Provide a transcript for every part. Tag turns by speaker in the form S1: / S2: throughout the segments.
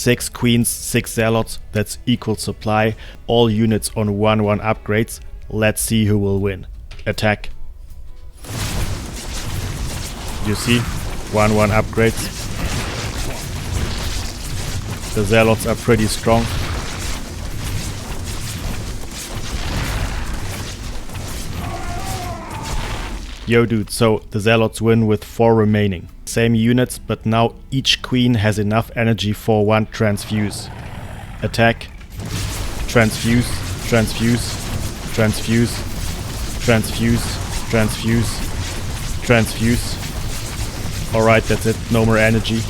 S1: 6 queens, 6 zealots, that's equal supply. All units on 1/1 upgrades. Let's see who will win. Attack. You see? 1/1 upgrades. The zealots are pretty strong. Yo dude, so the zealots win with 4 remaining. Same units, but now each queen has enough energy for 1 transfuse. Attack. Transfuse. Transfuse. Transfuse. Transfuse. Transfuse. Transfuse. Alright, that's it. No more energy.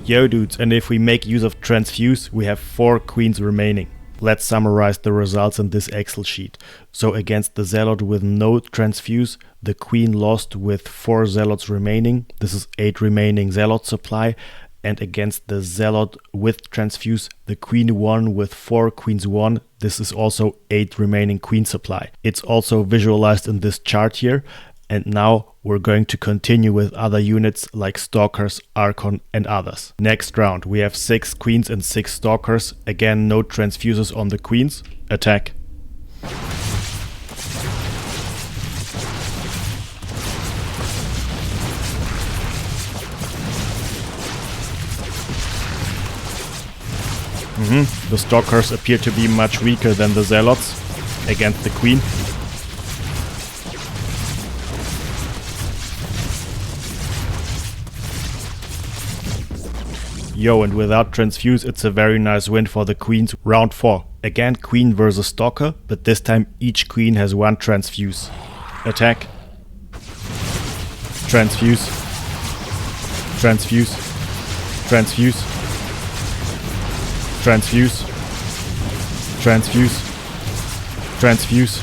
S1: Yo dudes, and if we make use of transfuse, we have 4 queens remaining. Let's summarize the results in this Excel sheet. So against the zealot with no transfuse, the queen lost with 4 zealots remaining. This is 8 remaining zealot supply. And against the zealot with transfuse, the queen won with 4 queens won. This is also 8 remaining queen supply. It's also visualized in this chart here. And now we're going to continue with other units like Stalkers, Archon and others. Next round we have 6 queens and 6 Stalkers. Again, no transfuses on the queens. Attack. The Stalkers appear to be much weaker than the Zealots against the queen. Yo, and without transfuse, it's a very nice win for the queens. Round 4. Again, queen versus Stalker, but this time each queen has 1 transfuse. Attack. Transfuse. Transfuse. Transfuse. Transfuse. Transfuse. Transfuse.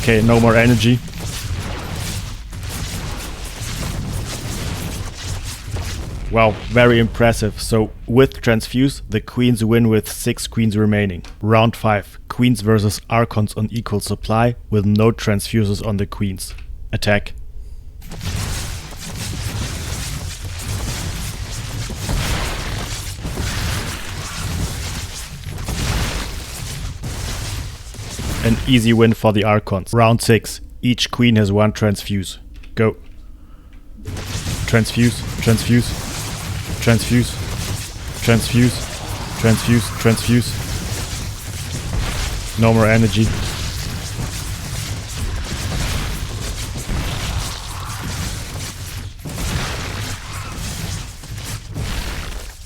S1: Okay, no more energy. Wow, very impressive. So with transfuse, the queens win with 6 queens remaining. Round 5. Queens versus Archons on equal supply with no transfuses on the queens. Attack. An easy win for the Archons. Round 6. Each queen has 1 transfuse. Go. Transfuse, transfuse. Transfuse, transfuse, transfuse, transfuse. No more energy.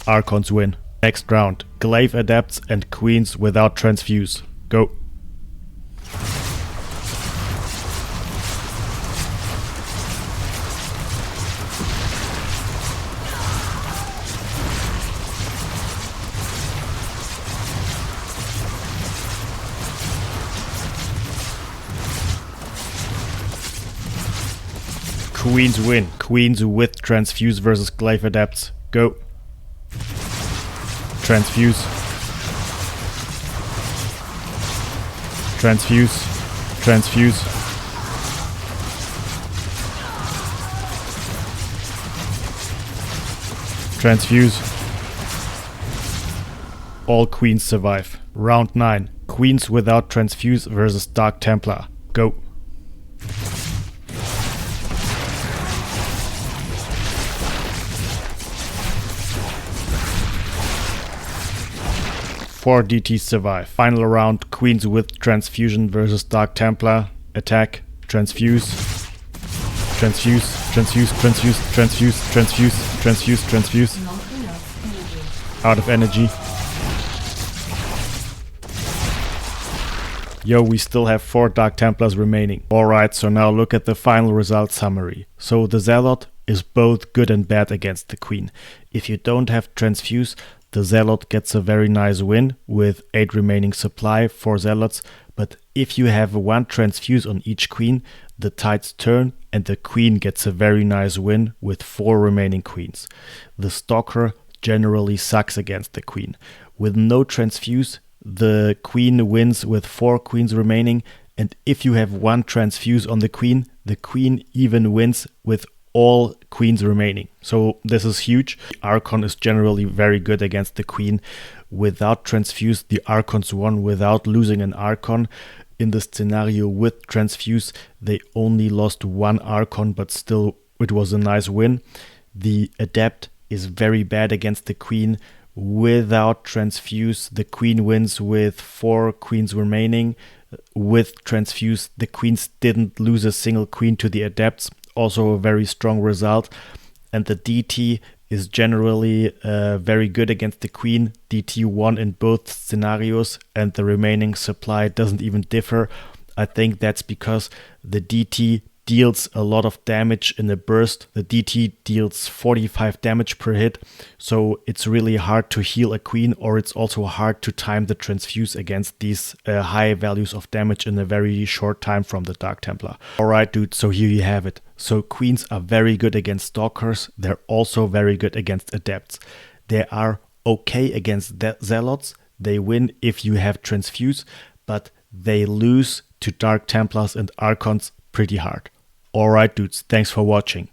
S1: Archons win. Next round. Glaive Adepts and Queens without transfuse. Go. Queens win. Queens with transfuse versus Glaive Adepts. Go. Transfuse. Transfuse. Transfuse. Transfuse. All queens survive. Round 9. Queens without transfuse versus Dark Templar. Go. Four DTs survive. Final round, Queens with Transfusion versus Dark Templar. Attack. Transfuse. Transfuse. Transfuse. Transfuse. Transfuse. Transfuse. Transfuse. Transfuse. Out of energy. Yo, we still have 4 Dark Templars remaining. Alright, so now look at the final result summary. So the Zealot is both good and bad against the Queen. If you don't have Transfuse, the Zealot gets a very nice win with 8 remaining supply for Zealots, but if you have 1 transfuse on each queen, the tides turn and the queen gets a very nice win with 4 remaining queens. The Stalker generally sucks against the queen. With no transfuse, the queen wins with 4 queens remaining, And if you have one transfuse on the queen even wins with all queens remaining. So this is huge. Archon is generally very good against the queen. Without transfuse, the Archons won without losing an Archon. In the scenario with transfuse, they only lost one Archon, but still it was a nice win. The Adept is very bad against the queen. Without transfuse, the queen wins with 4 queens remaining. With transfuse, the queens didn't lose a single queen to the Adepts. Also a very strong result. And the DT is generally very good against the queen. DT won in both scenarios, and the remaining supply doesn't even differ. I think that's because the DT deals a lot of damage in a burst. The DT deals 45 damage per hit, so it's really hard to heal a queen, or it's also hard to time the transfuse against these high values of damage in a very short time from the Dark Templar. Alright dude, so here you have it. So queens are very good against Stalkers, they're also very good against Adepts. They are okay against Zealots, they win if you have transfuse, but they lose to Dark Templars and Archons pretty hard. Alright dudes, thanks for watching.